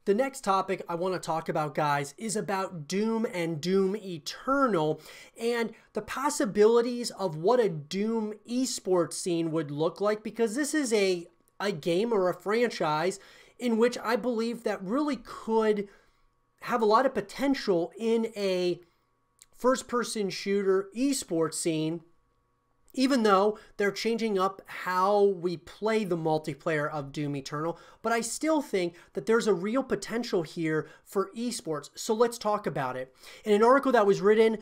The next topic I want to talk about, guys, is about Doom and Doom Eternal and the possibilities of what a Doom esports scene would look like, because this is a game or a franchise in which I believe that really could have a lot of potential in a first-person shooter esports scene, even though they're changing up how we play the multiplayer of Doom Eternal. But I still think that there's a real potential here for esports. So let's talk about it. In an article that was written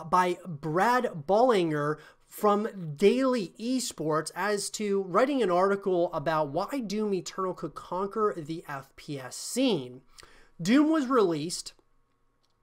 by Brad Bollinger from Daily Esports, as to writing an article about why Doom Eternal could conquer the FPS scene. Doom was released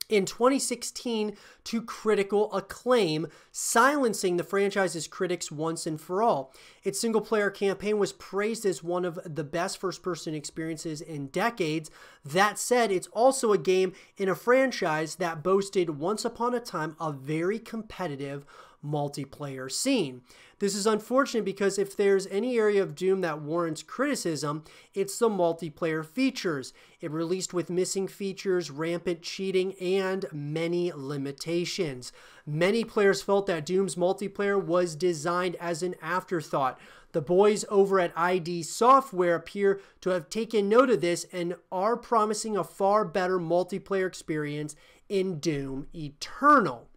in 2016 to critical acclaim, silencing the franchise's critics once and for all. Its single-player campaign was praised as one of the best first-person experiences in decades. That said, it's also a game in a franchise that boasted once upon a time a very competitive multiplayer scene. This is unfortunate because if there's any area of Doom that warrants criticism, it's the multiplayer features. It released with missing features, rampant cheating, and many limitations. Many players felt that Doom's multiplayer was designed as an afterthought. The boys over at ID Software appear to have taken note of this and are promising a far better multiplayer experience in Doom Eternal.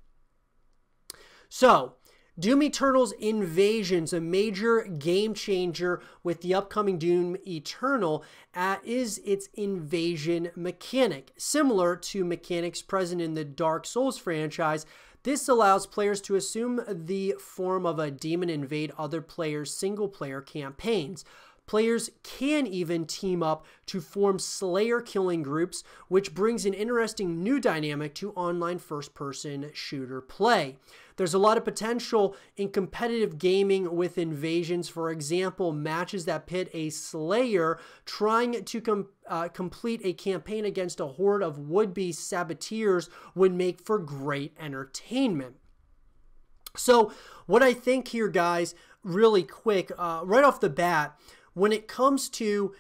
So, Doom Eternal's Invasion's a major game changer with the upcoming Doom Eternal is its invasion mechanic. Similar to mechanics present in the Dark Souls franchise, this allows players to assume the form of a demon and invade other players' single-player campaigns. Players can even team up to form Slayer killing groups, which brings an interesting new dynamic to online first-person shooter play. There's a lot of potential in competitive gaming with invasions. For example, matches that pit a Slayer trying to complete a campaign against a horde of would-be saboteurs would make for great entertainment. So what I think here, guys, really quick, right off the bat, when it comes to,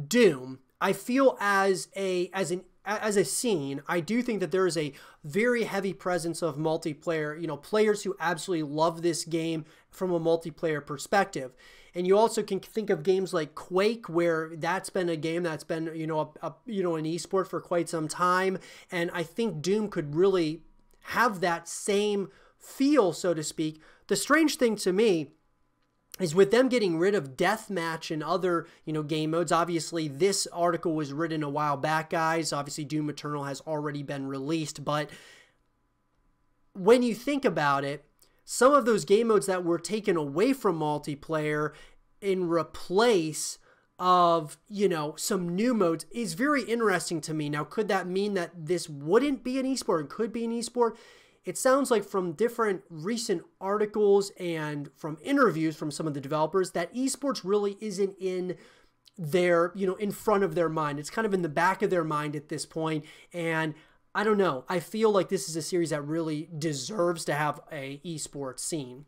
Doom, I feel as a scene, I do think that there is a very heavy presence of multiplayer, players who absolutely love this game from a multiplayer perspective. And you also can think of games like Quake, where that's been a game that's been, an esport for quite some time. And I think Doom could really have that same feel, so to speak. The strange thing to me is with them getting rid of deathmatch and other, game modes. Obviously, this article was written a while back, guys. Obviously, Doom Eternal has already been released. But when you think about it, some of those game modes that were taken away from multiplayer in replace of, some new modes is very interesting to me. Now, could that mean that this wouldn't be an esport and could be an esport? It sounds like from different recent articles and from interviews from some of the developers that esports really isn't in their, in front of their mind. It's kind of in the back of their mind at this point. And I don't know. I feel like this is a series that really deserves to have a esports scene.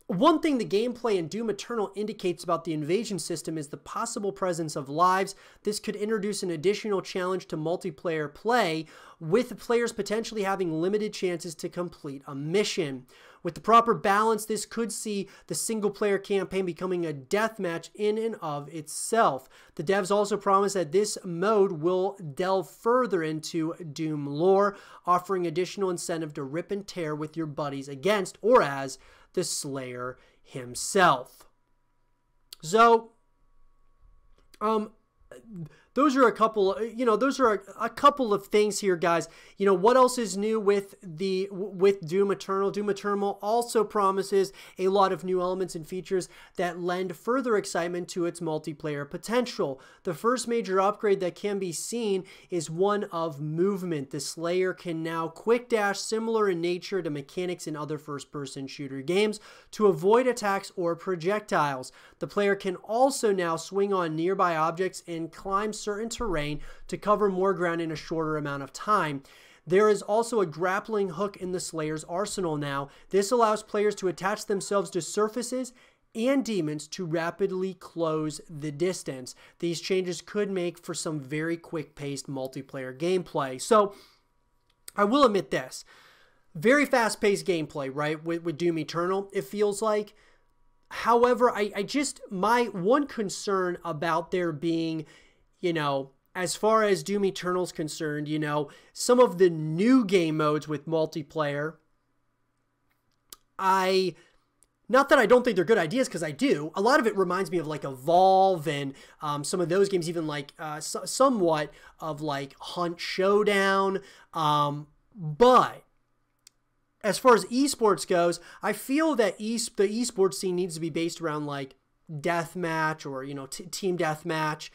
One thing the gameplay in Doom Eternal indicates about the invasion system is the possible presence of lives. This could introduce an additional challenge to multiplayer play, with players potentially having limited chances to complete a mission. With the proper balance, this could see the single-player campaign becoming a deathmatch in and of itself. The devs also promise that this mode will delve further into Doom lore, offering additional incentive to rip and tear with your buddies against or as the Slayer himself. So, those are a couple, a couple of things here, guys. What else is new with Doom Eternal? Doom Eternal also promises a lot of new elements and features that lend further excitement to its multiplayer potential. The first major upgrade that can be seen is one of movement. The Slayer can now quick dash, similar in nature to mechanics in other first-person shooter games, to avoid attacks or projectiles. The player can also now swing on nearby objects and climb certain terrain to cover more ground in a shorter amount of time. There is also a grappling hook in the Slayer's arsenal now. This allows players to attach themselves to surfaces and demons to rapidly close the distance. These changes could make for some very quick-paced multiplayer gameplay. So I will admit this. Very fast-paced gameplay, right, with Doom Eternal, it feels like. However, my one concern about there being, you know, as far as Doom Eternal's concerned, you know, some of the new game modes with multiplayer, not that I don't think they're good ideas, because I do. A lot of it reminds me of like Evolve and some of those games, even like somewhat of like Hunt Showdown. But as far as esports goes, I feel that the esports scene needs to be based around like deathmatch or, you know, team deathmatch.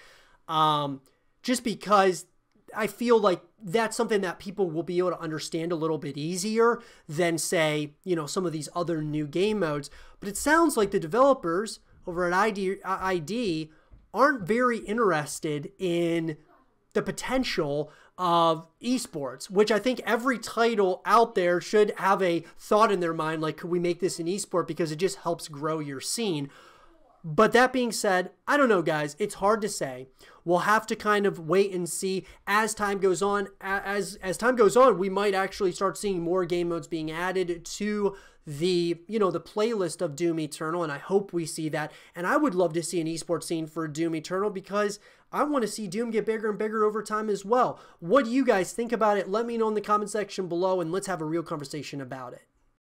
Just because I feel like that's something that people will be able to understand a little bit easier than, say, you know, some of these other new game modes. But it sounds like the developers over at ID aren't very interested in the potential of esports, which I think every title out there should have a thought in their mind, like, could we make this an esport, because it just helps grow your scene. But that being said, I don't know, guys. It's hard to say. We'll have to kind of wait and see as time goes on. As time goes on, we might actually start seeing more game modes being added to the, you know, the playlist of Doom Eternal, and I hope we see that. And I would love to see an esports scene for Doom Eternal, because I want to see Doom get bigger and bigger over time as well. What do you guys think about it? Let me know in the comment section below, and let's have a real conversation about it.